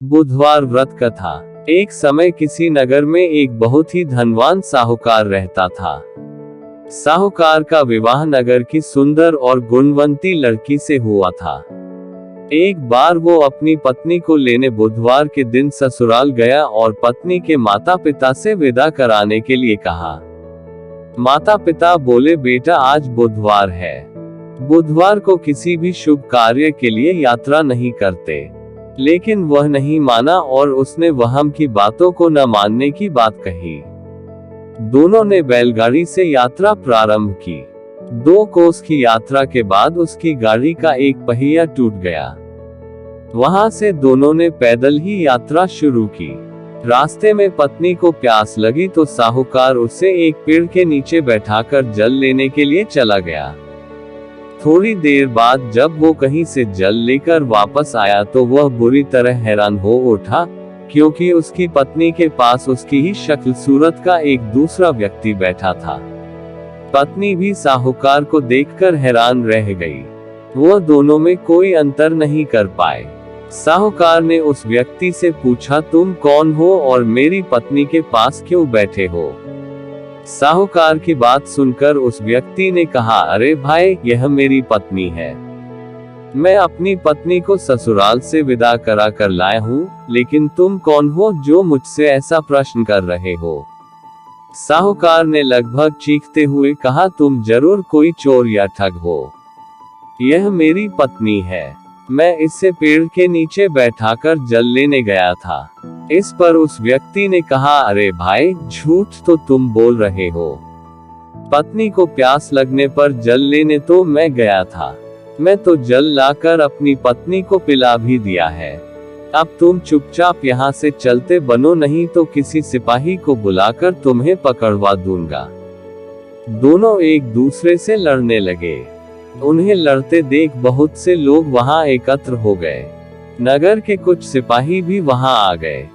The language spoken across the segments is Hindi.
बुधवार व्रत कथा। एक समय किसी नगर में एक बहुत ही धनवान साहूकार रहता था। साहूकार का विवाह नगर की सुंदर और गुणवंती लड़की से हुआ था। एक बार वो अपनी पत्नी को लेने बुधवार के दिन ससुराल गया और पत्नी के माता पिता से विदा कराने के लिए कहा। माता पिता बोले, बेटा आज बुधवार है, बुधवार को किसी भी शुभ कार्य के लिए यात्रा नहीं करते। लेकिन वह नहीं माना और उसने वहम की बातों को न मानने की बात कही। दोनों ने बैलगाड़ी से यात्रा प्रारंभ की। 2 कोस की यात्रा के बाद उसकी गाड़ी का एक पहिया टूट गया। वहां से दोनों ने पैदल ही यात्रा शुरू की। रास्ते में पत्नी को प्यास लगी तो साहूकार उसे एक पेड़ के नीचे बैठाकर जल लेने के लिए चला गया। थोड़ी देर बाद जब वो कहीं से जल लेकर वापस आया तो वह बुरी तरह हैरान हो उठा, क्योंकि उसकी पत्नी के पास उसकी ही शक्ल सूरत का एक दूसरा व्यक्ति बैठा था। पत्नी भी साहूकार को देखकर हैरान रह गई। वह दोनों में कोई अंतर नहीं कर पाए। साहूकार ने उस व्यक्ति से पूछा, तुम कौन हो और मेरी पत्नी के पास क्यों बैठे हो? साहूकार की बात सुनकर उस व्यक्ति ने कहा, अरे भाई, यह मेरी पत्नी है। मैं अपनी पत्नी को ससुराल से विदा करा कर लाया हूँ, लेकिन तुम कौन हो जो मुझसे ऐसा प्रश्न कर रहे हो? साहूकार ने लगभग चीखते हुए कहा, तुम जरूर कोई चोर या ठग हो। यह मेरी पत्नी है, मैं इसे पेड़ के नीचे बैठाकर जल लेने गया था। इस पर उस व्यक्ति ने कहा, अरे भाई, झूठ तो तुम बोल रहे हो। पत्नी को प्यास लगने पर जल लेने तो मैं गया था। मैं तो जल लाकर अपनी पत्नी को पिला भी दिया है। अब तुम चुपचाप यहाँ से चलते बनो, नहीं तो किसी सिपाही को बुलाकर तुम्हें पकड़वा दूंगा। दोनों एक दूसरे से लड़ने लगे। उन्हें लड़ते देख बहुत से लोग वहां एकत्र हो गए। नगर के कुछ सिपाही भी वहां आ गए।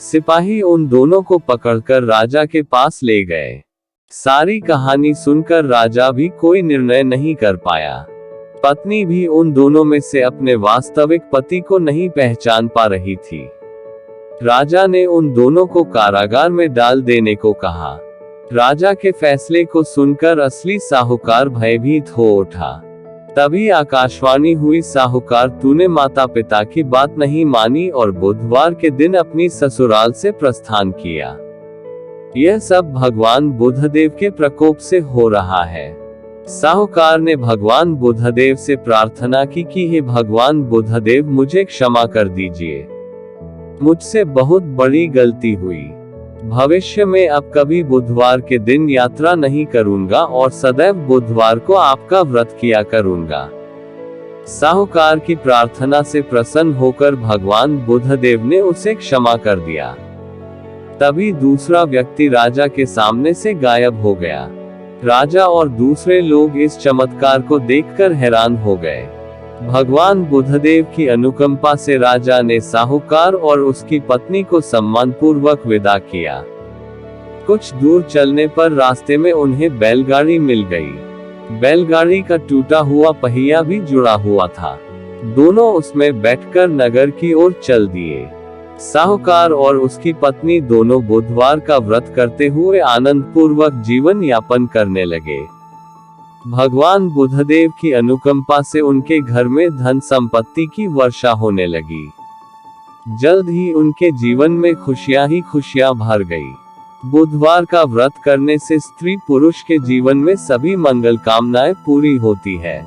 सिपाही उन दोनों को पकड़कर राजा के पास ले गए। सारी कहानी सुनकर राजा भी कोई निर्णय नहीं कर पाया। पत्नी भी उन दोनों में से अपने वास्तविक पति को नहीं पहचान पा रही थी। राजा ने उन दोनों को कारागार में डाल देने को कहा। राजा के फैसले को सुनकर असली साहूकार भयभीत हो उठा। तभी आकाशवाणी हुई, साहूकार, तूने माता पिता की बात नहीं मानी और बुधवार के दिन अपनी ससुराल से प्रस्थान किया। यह सब भगवान बुद्धदेव के प्रकोप से हो रहा है। साहूकार ने भगवान बुद्धदेव से प्रार्थना की कि हे भगवान बुद्धदेव, मुझे क्षमा कर दीजिए। मुझसे बहुत बड़ी गलती हुई। भविष्य में अब कभी बुधवार के दिन यात्रा नहीं करूंगा और सदैव बुधवार को आपका व्रत किया करूंगा। साहूकार की प्रार्थना से प्रसन्न होकर भगवान बुद्धदेव ने उसे क्षमा कर दिया। तभी दूसरा व्यक्ति राजा के सामने से गायब हो गया। राजा और दूसरे लोग इस चमत्कार को देखकर हैरान हो गए। भगवान बुद्धदेव की अनुकंपा से राजा ने साहूकार और उसकी पत्नी को सम्मानपूर्वक विदा किया। कुछ दूर चलने पर रास्ते में उन्हें बैलगाड़ी मिल गई। बैलगाड़ी का टूटा हुआ पहिया भी जुड़ा हुआ था। दोनों उसमें बैठकर नगर की ओर चल दिए। साहूकार और उसकी पत्नी दोनों बुधवार का व्रत करते हुए आनंदपूर्वक जीवन यापन करने लगे। भगवान बुद्धदेव की अनुकंपा से उनके घर में धन संपत्ति की वर्षा होने लगी। जल्द ही उनके जीवन में खुशियां ही खुशियां भर गई। बुधवार का व्रत करने से स्त्री पुरुष के जीवन में सभी मंगल कामनाएं पूरी होती है।